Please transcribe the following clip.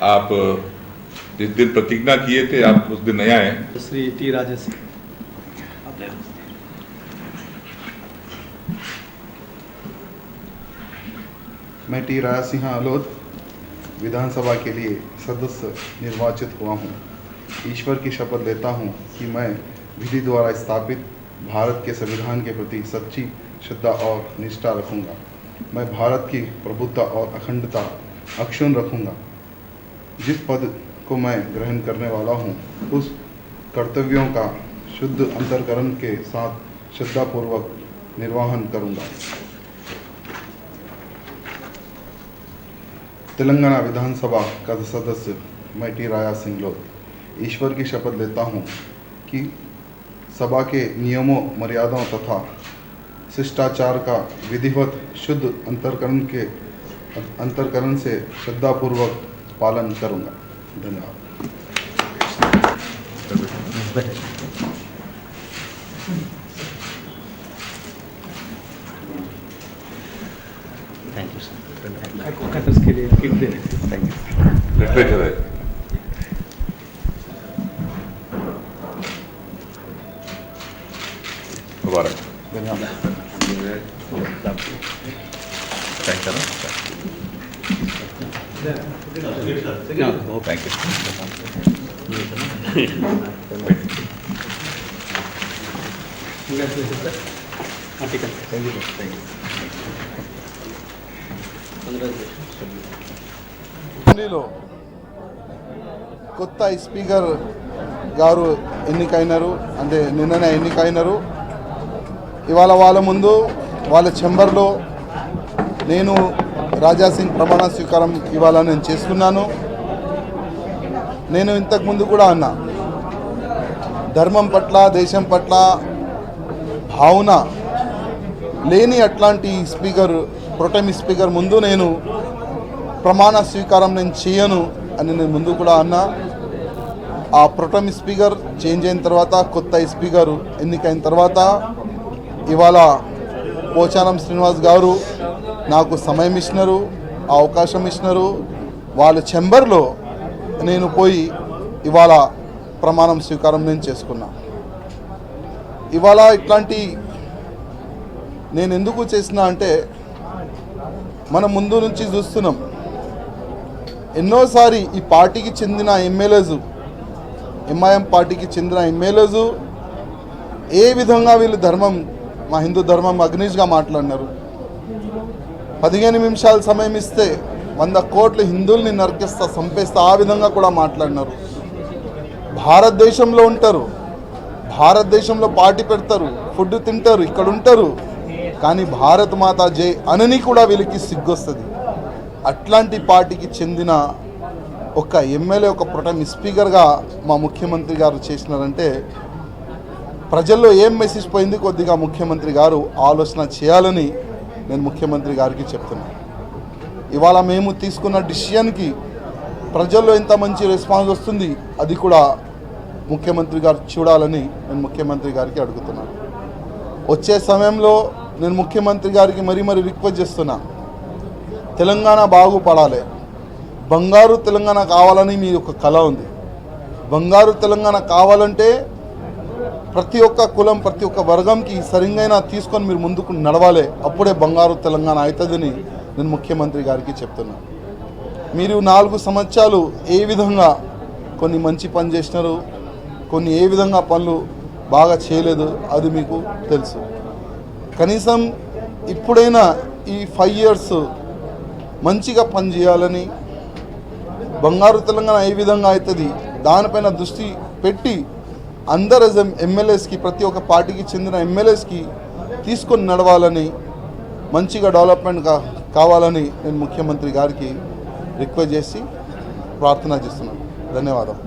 आप जिस दिन प्रतिज्ञा किए थे आप उस दिन नहीं आए। श्री टी राजा सिंह। मैं टी राजा सिंह अलोद विधानसभा के लिए सदस्य निर्वाचित हुआ हूँ। ईश्वर की शपथ लेता हूँ कि मैं विधि द्वारा स्थापित भारत के संविधान के प्रति सच्ची श्रद्धा और निष्ठा रखूँगा। मैं भारत की प्रभुत्ता और अखंडता अक्षुण्ण रखूँगा। जिस पद को मैं ग्रहण करने वाला हूँ उस कर्तव्यों का शुद्ध अंतर्करण के साथ श्रद्धापूर्वक निर्वहन करूँगा। तेलंगाना विधानसभा का सदस्य मैं टी राजा सिंह लोध ईश्वर की शपथ लेता हूँ कि सभा के नियमों मर्यादाओं तथा शिष्टाचार का विधिवत शुद्ध अंतर्करण से श्रद्धापूर्वक पालन करूँगा। धन्यवाद। Thank you sir. के लिए किट दे रहे थे। Thank you. लिटरेचर है। मुबारक। धन्यवाद। थैंक అసెంబ్లీలో కొత్త స్పీకర్ గారు ఎన్నికైనారు, అంటే నిన్ననే ఎన్నికైనారు. ఇవాళ వాళ్ళ ముందు వాళ్ళ ఛాంబర్లో నేను రాజా సింగ్ ప్రమాణ స్వీకారం ఇవాళ నేను చేస్తున్నాను. నేను ఇంతకుముందు కూడా అన్నా, ధర్మం పట్ల దేశం పట్ల భావన లేని అట్లాంటి స్పీకర్ ప్రొటెమ్ స్పీకర్ ముందు నేను ప్రమాణ స్వీకారం నేను చేయను అని నేను ముందు కూడా అన్నా. ఆ ప్రొటెమ్ స్పీకర్ చేంజ్ అయిన తర్వాత కొత్త స్పీకర్ ఎన్నికైన తర్వాత ఇవాళ పోచారం శ్రీనివాస్ గారు నాకు సమయం ఇచ్చినారు, అవకాశం ఇచ్చినారు. వాళ్ళ ఛాంబర్లో నేను పోయి ఇవాళ ప్రమాణం స్వీకారం నేను చేసుకున్నా. ఇవాళ ఇట్లాంటి నేను ఎందుకు చేసినా అంటే మనం ముందు నుంచి చూస్తున్నాం, ఎన్నోసారి ఈ పార్టీకి చెందిన ఎమ్మెల్యేలు, ఎంఐఎం పార్టీకి చెందిన ఎమ్మెల్యేలు ఏ విధంగా వీళ్ళు ధర్మం, మా హిందూ ధర్మం అగ్నిష్గా మాట్లాడినారు. 15 నిమిషాలు సమయం ఇస్తే 100 కోట్ల హిందువుల్ని నరికిస్తా, చంపేస్తా, ఆ విధంగా కూడా మాట్లాడినారు. భారతదేశంలో ఉంటారు, భారతదేశంలో పార్టీ పెడతారు, ఫుడ్ తింటారు, ఇక్కడ ఉంటారు, కానీ భారత్ మాతా జై అనని కూడా వీళ్ళకి సిగ్గొస్తుంది. అట్లాంటి పార్టీకి చెందిన ఒక ఎమ్మెల్యే ఒక ప్రొటెమ్ స్పీకర్గా మా ముఖ్యమంత్రి గారు చేసినారంటే ప్రజల్లో ఏం మెసేజ్ పోయింది, కొద్దిగా ముఖ్యమంత్రి గారు ఆలోచన చేయాలని నేను ముఖ్యమంత్రి గారికి చెప్తున్నాను. ఇవాళ మేము తీసుకున్న డిసిషన్కి ప్రజల్లో ఎంత మంచి రెస్పాన్స్ వస్తుంది అది కూడా ముఖ్యమంత్రి గారు చూడాలని నేను ముఖ్యమంత్రి గారికి అడుగుతున్నాను. వచ్చే సమయంలో నేను ముఖ్యమంత్రి గారికి మరీ రిక్వెస్ట్ చేస్తున్నా, తెలంగాణ బాగుపడాలి, బంగారు తెలంగాణ కావాలని మీ ఒక కళ ఉంది. బంగారు తెలంగాణ కావాలంటే ప్రతి ఒక్క కులం, ప్రతి ఒక్క వర్గంకి సరిగ్గా తీసుకొని మీరు ముందుకు నడవాలి, అప్పుడే బంగారు తెలంగాణ అవుతుందని నేను ముఖ్యమంత్రి గారికి చెప్తున్నా. మీరు 4 సంవత్సరాలు ఏ విధంగా కొన్ని మంచి పని చేసినారు, కొన్ని ఏ విధంగా పనులు బాగా చేయలేదు అది మీకు తెలుసు. కనీసం ఇప్పుడైనా ఈ 5 ఇయర్స్ మంచిగా పని చేయాలని, బంగారు తెలంగాణ ఏ విధంగా అవుతుంది దానిపైన దృష్టి పెట్టి అందరు ఎమ్మెల్యేస్కి, ప్రతి ఒక్క పార్టీకి చెందిన ఎమ్మెల్యేస్కి తీసుకొని నడవాలని, మంచిగా డెవలప్మెంట్ కావాలని నేను ముఖ్యమంత్రి గారికి రిక్వెస్ట్ చేసి ప్రార్థన చేస్తున్నాను. ధన్యవాదాలు.